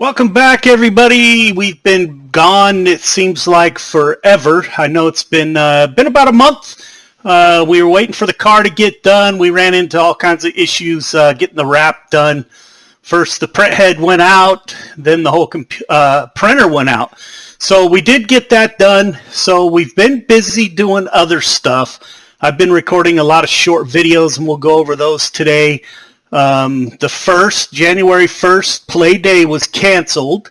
Welcome back, everybody. We've been gone, it seems like forever. I know it's been about a month. We were waiting for the car to get done. We ran into all kinds of issues getting the wrap done. First, the print head went out, then the whole printer went out. So we did get that done. So we've been busy doing other stuff. I've been recording a lot of short videos, and we'll go over those today. January 1st, Play Day was canceled.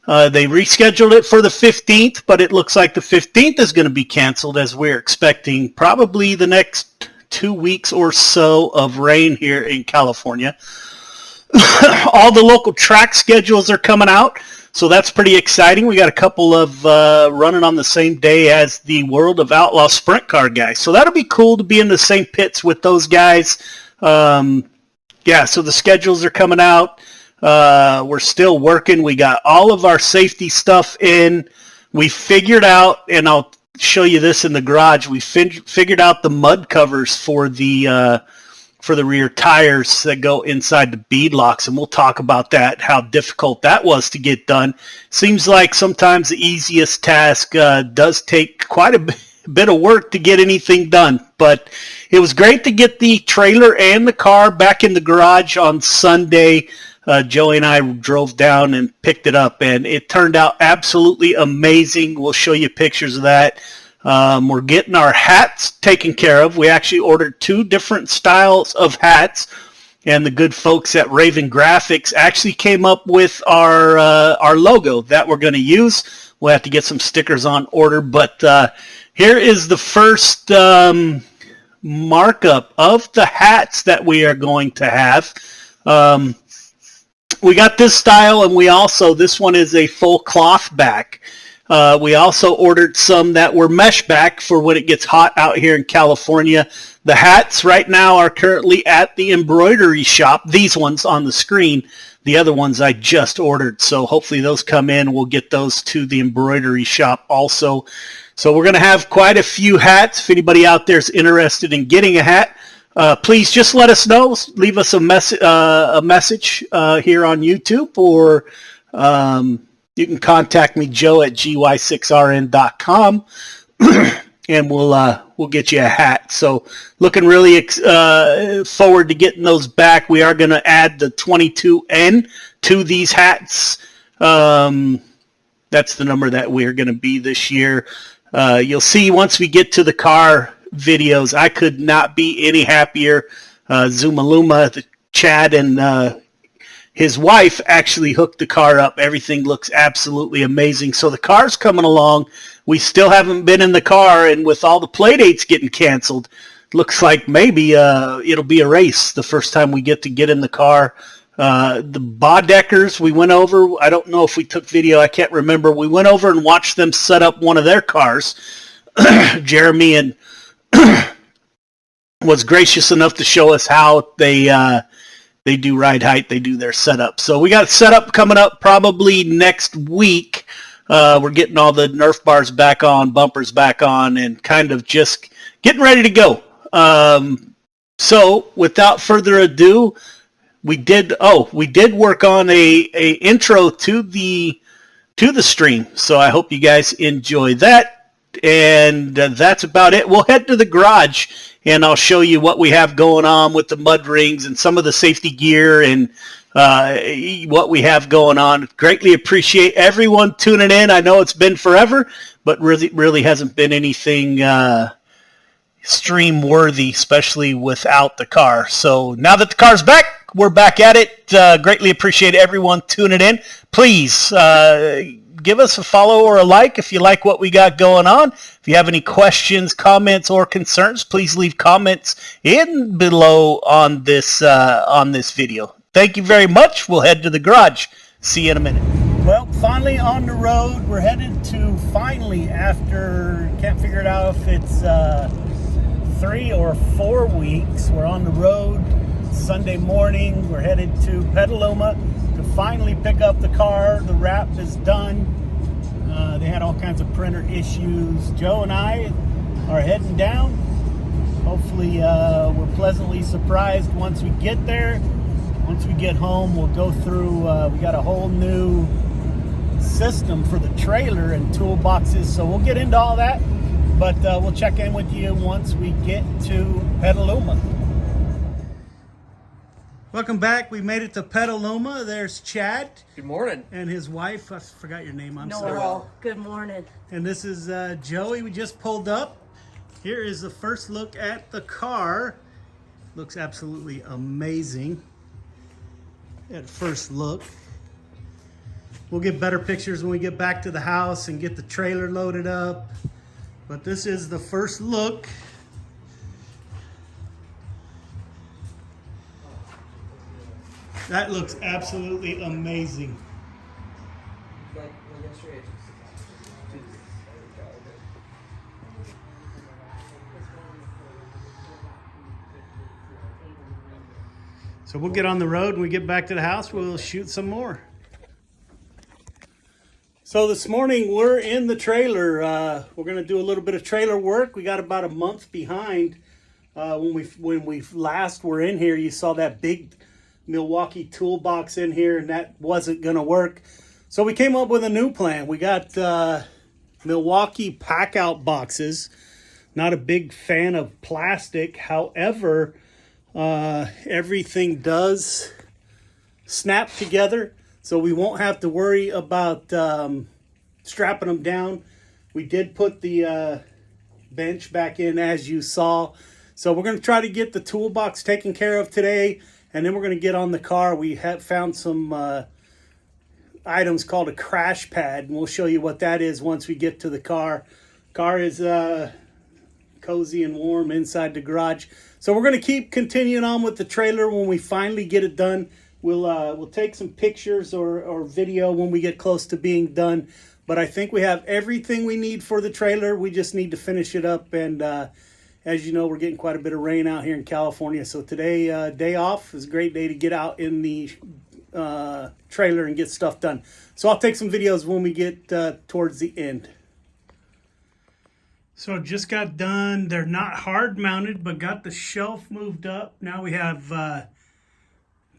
They rescheduled it for the 15th, but it looks like the 15th is going to be canceled, as we're expecting probably the next 2 weeks or so of rain here in California. All the local track schedules are coming out, so that's pretty exciting. We got a couple of running on the same day as the World of Outlaw Sprint Car guys, so that'll be cool to be in the same pits with those guys. Yeah, so the schedules are coming out. We're still working. We got all of our safety stuff in. We figured out, and I'll show you this in the garage, we figured out the mud covers for the rear tires that go inside the bead locks, and we'll talk about that, how difficult that was to get done. Seems like sometimes the easiest task does take quite a bit of work to get anything done, but it was great to get the trailer and the car back in the garage on Sunday. Joey and I drove down and picked it up, and it turned out absolutely amazing. We'll show you pictures of that. We're getting our hats taken care of. We actually ordered 2 different styles of hats, and the good folks at Raven Graphics actually came up with our logo that we're going to use. We'll have to get some stickers on order, but here is the first markup of the hats that we are going to have. We got this style, and this one is a full cloth back. We also ordered some that were mesh back for when it gets hot out here in California. The hats right now are currently at the embroidery shop. These ones on the screen. The other ones I just ordered, so hopefully those come in. We'll get those to the embroidery shop also. So we're going to have quite a few hats. If anybody out there is interested in getting a hat, please just let us know. Leave us a message here on YouTube, or you can contact me, Joe, at gy6rn.com, and we'll get you a hat. So looking really forward to getting those back. We are going to add the 22N to these hats. That's the number that we're going to be this year. You'll see once we get to the car videos, I could not be any happier. Zumaluma, Chad, and his wife actually hooked the car up. Everything looks absolutely amazing. So the car's coming along. We still haven't been in the car, and with all the play dates getting canceled, looks like maybe it'll be a race the first time we get in the car. The Baudeckers we went over, I don't know if we took video, I can't remember. We went over and watched them set up one of their cars. Jeremy and was gracious enough to show us how they do ride height, they do their setup. So we got setup coming up probably next week. We're getting all the Nerf bars back on, bumpers back on, and kind of just getting ready to go. So without further ado, we did work on a intro to the stream. So I hope you guys enjoy that. And that's about it. We'll head to the garage, and I'll show you what we have going on with the mud rings and some of the safety gear and what we have going on. Greatly appreciate everyone tuning in. I know it's been forever, but really hasn't been anything stream worthy, especially without the car. So now that the car's back, we're back at it. Greatly appreciate everyone tuning in. Please give us a follow or a like if you like what we got going on. If you have any questions, comments, or concerns, please leave comments in below on this video. Thank you very much. We'll head to the garage. See you in a minute. Well, finally on the road. We're headed to after, can't figure it out if it's 3 or 4 weeks. We're on the road Sunday morning. We're headed to Petaluma to finally pick up the car. The wrap is done. They had all kinds of printer issues. Joe and I are heading down. Hopefully we're pleasantly surprised once we get there. Once we get home, we'll go through, we got a whole new system for the trailer and toolboxes, so we'll get into all that, but we'll check in with you once we get to Petaluma. Welcome back. We made it to Petaluma. There's Chad. Good morning. And his wife. I forgot your name. I'm sorry. Normal. Good morning. And this is Joey. We just pulled up. Here is the first look at the car. Looks absolutely amazing at first look. We'll get better pictures when we get back to the house and get the trailer loaded up. But this is the first look. That looks absolutely amazing. So we'll get on the road. When we get back to the house, we'll shoot some more. So this morning we're in the trailer. We're going to do a little bit of trailer work. We got about a month behind. When we last were in here, you saw that big Milwaukee toolbox in here, and that wasn't going to work. So we came up with a new plan. We got Milwaukee pack-out boxes. Not a big fan of plastic. However, everything does snap together, so we won't have to worry about strapping them down. We did put the bench back in, as you saw. So we're going to try to get the toolbox taken care of today, and then we're going to get on the car. We have found some items called a crash pad, and we'll show you what that is once we get to the car. Car is cozy and warm inside the garage. So we're going to keep continuing on with the trailer. When we finally get it done, we'll take some pictures or video when we get close to being done. But I think we have everything we need for the trailer. We just need to finish it up. And as you know, we're getting quite a bit of rain out here in California. So today, day off, is a great day to get out in the trailer and get stuff done. So I'll take some videos when we get towards the end. So just got done. They're not hard mounted, but got the shelf moved up. Now we have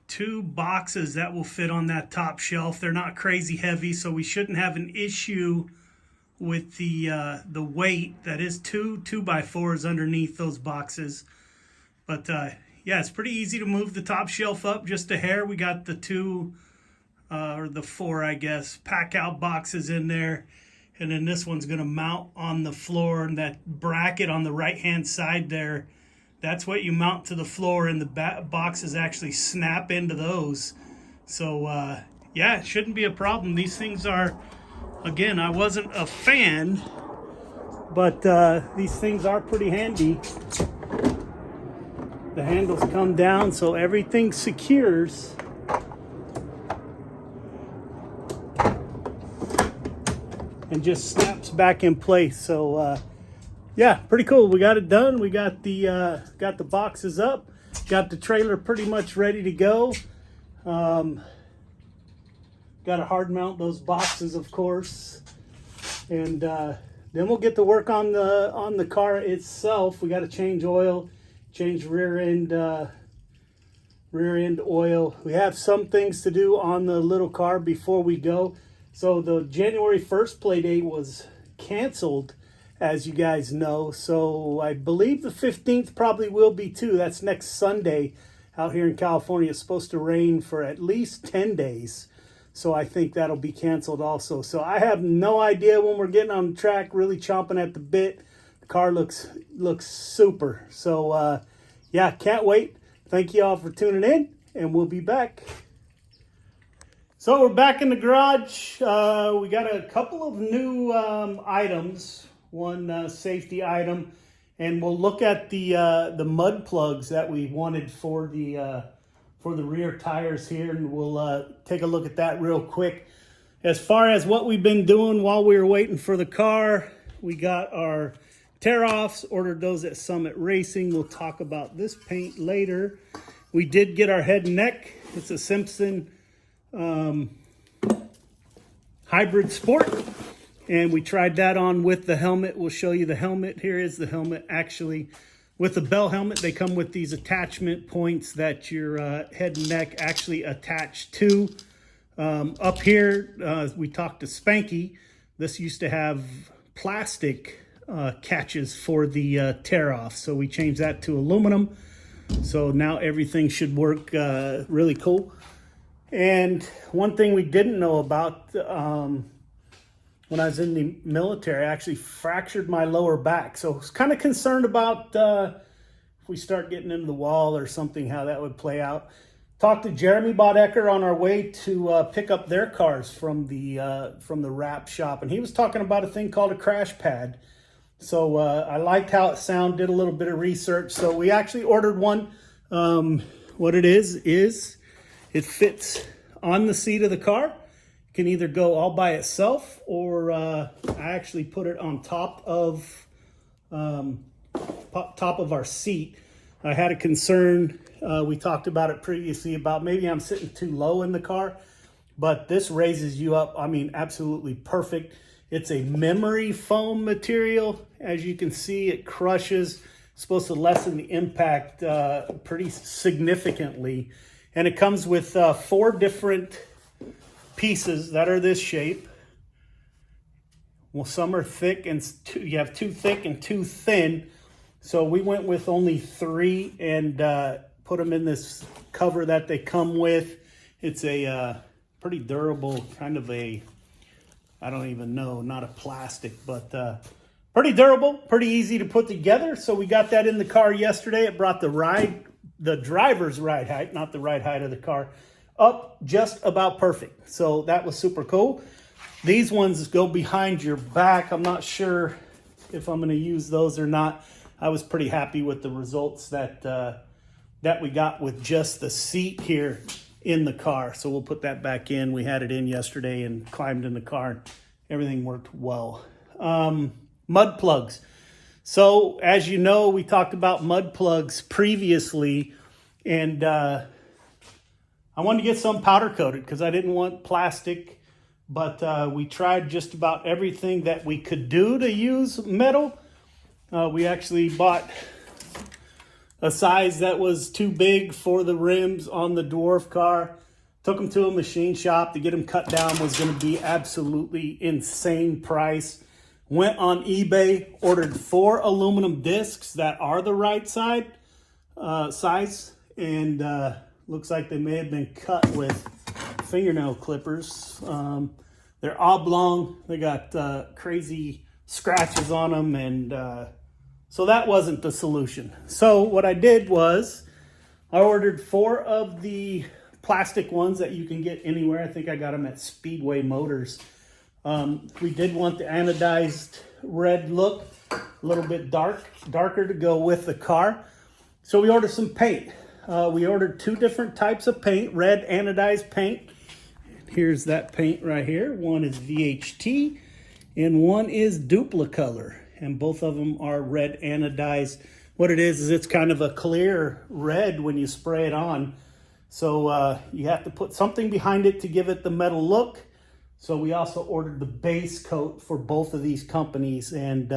2 boxes that will fit on that top shelf. They're not crazy heavy, so we shouldn't have an issue with the weight. That is 2 2x4s underneath those boxes. But yeah, it's pretty easy to move the top shelf up just a hair. We got the 2 or the 4, I guess, pack out boxes in there. And then this one's going to mount on the floor, and that bracket on the right-hand side there, that's what you mount to the floor, and the boxes actually snap into those. So, yeah, it shouldn't be a problem. These things are, again, I wasn't a fan, but these things are pretty handy. The handles come down, so everything secures. And just snaps back in place. So yeah, pretty cool. We got it done. We got the boxes up, got the trailer pretty much ready to go. Got to hard mount those boxes, of course, and then we'll get to work on the car itself. We got to change oil, change rear end oil. We have some things to do on the little car before we go. So the January 1st play date was canceled, as you guys know. So I believe the 15th probably will be too. That's next Sunday out here in California. It's supposed to rain for at least 10 days. So I think that'll be canceled also. So I have no idea when we're getting on the track, really chomping at the bit. The car looks super. So yeah, can't wait. Thank you all for tuning in, and we'll be back. So we're back in the garage. We got a couple of new items, one safety item, and we'll look at the mud plugs that we wanted for the rear tires here, and we'll take a look at that real quick. As far as what we've been doing while we were waiting for the car, we got our tear-offs, ordered those at Summit Racing. We'll talk about this paint later. We did get our head and neck. It's a Simpson Hybrid Sport, and we tried that on with the helmet. We'll show you the helmet. Here is the helmet actually with the bell helmet, they come with these attachment points that your head and neck actually attach to. Up here, we talked to Spanky. This used to have plastic catches for the tear off, so we changed that to aluminum. So now everything should work really cool. And one thing we didn't know about, when I was in the military, I actually fractured my lower back. So I was kind of concerned about if we start getting into the wall or something, how that would play out. Talked to Jeremy Bodecker on our way to pick up their cars from the wrap shop, and he was talking about a thing called a crash pad. So I liked how it sounded, did a little bit of research. So we actually ordered one. What it is it fits on the seat of the car. It can either go all by itself, or I actually put it on top of our seat. I had a concern, we talked about it previously, about maybe I'm sitting too low in the car, but this raises you up. I mean, absolutely perfect. It's a memory foam material. As you can see, it crushes. It's supposed to lessen the impact pretty significantly. And it comes with 4 different pieces that are this shape. Well, some are thick, and you have 2 thick and 2 thin. So we went with only 3 and put them in this cover that they come with. It's a pretty durable kind of a, I don't even know, not a plastic, but pretty durable, pretty easy to put together. So we got that in the car yesterday. It brought the driver's ride height, not the ride height of the car, up just about perfect. So that was super cool. These ones go behind your back. I'm not sure if I'm going to use those or not. I was pretty happy with the results that we got with just the seat here in the car. So we'll put that back in. We had it in yesterday and climbed in the car, and everything worked well. Mud plugs. So as you know, we talked about mud plugs previously, and I wanted to get some powder coated because I didn't want plastic, but we tried just about everything that we could do to use metal. We actually bought a size that was too big for the rims on the Dwarf car. Took them to a machine shop to get them cut down. Was going to be absolutely insane price. Went on eBay, ordered 4 aluminum discs that are the right size, and looks like they may have been cut with fingernail clippers. They're oblong. They got crazy scratches on them, and so that wasn't the solution. So what I did was I ordered 4 of the plastic ones that you can get anywhere. I think I got them at Speedway Motors. We did want the anodized red look, a little bit darker to go with the car. So we ordered some paint. We ordered 2 different types of paint, red anodized paint. Here's that paint right here. One is VHT and one is Duplicolor. And both of them are red anodized. What it is it's kind of a clear red when you spray it on. So you have to put something behind it to give it the metal look. So we also ordered the base coat for both of these companies, and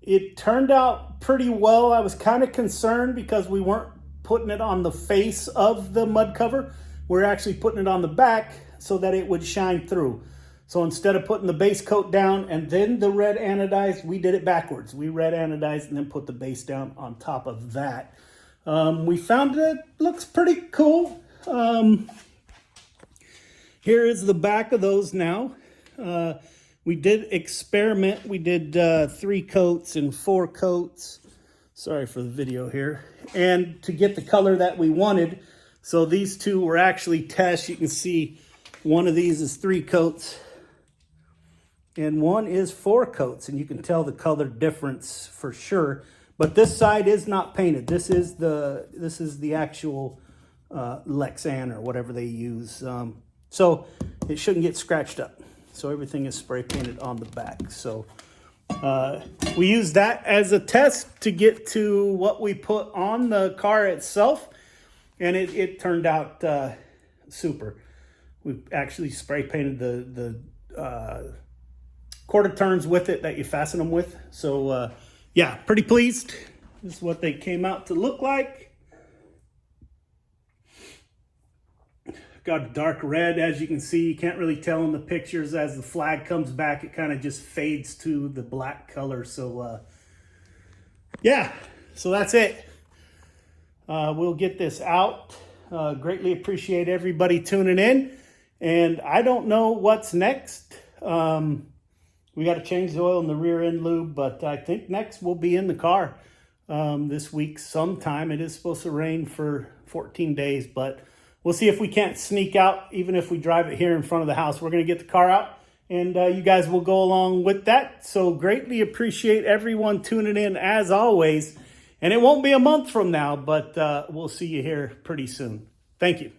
it turned out pretty well. I was kind of concerned because we weren't putting it on the face of the mud cover. We're actually putting it on the back so that it would shine through. So instead of putting the base coat down and then the red anodized, we did it backwards. We red anodized and then put the base down on top of that. We found it looks pretty cool. Here is the back of those now. We did experiment. We did 3 coats and 4 coats. Sorry for the video here. And to get the color that we wanted. So these 2 were actually tests. You can see one of these is 3 coats and one is 4 coats, and you can tell the color difference for sure. But this side is not painted. This is the actual Lexan or whatever they use. So it shouldn't get scratched up. So everything is spray painted on the back. So we used that as a test to get to what we put on the car itself, and it turned out super. We actually spray painted the quarter turns with it that you fasten them with. So yeah, pretty pleased. This is what they came out to look like. Got a dark red, as you can see. You can't really tell in the pictures. As the flag comes back, it kind of just fades to the black color. So, yeah, so that's it. We'll get this out. Greatly appreciate everybody tuning in. And I don't know what's next. We got to change the oil in the rear end lube, but I think next we'll be in the car this week sometime. It is supposed to rain for 14 days, but we'll see if we can't sneak out, even if we drive it here in front of the house. We're going to get the car out, and you guys will go along with that. So greatly appreciate everyone tuning in as always. And it won't be a month from now, but we'll see you here pretty soon. Thank you.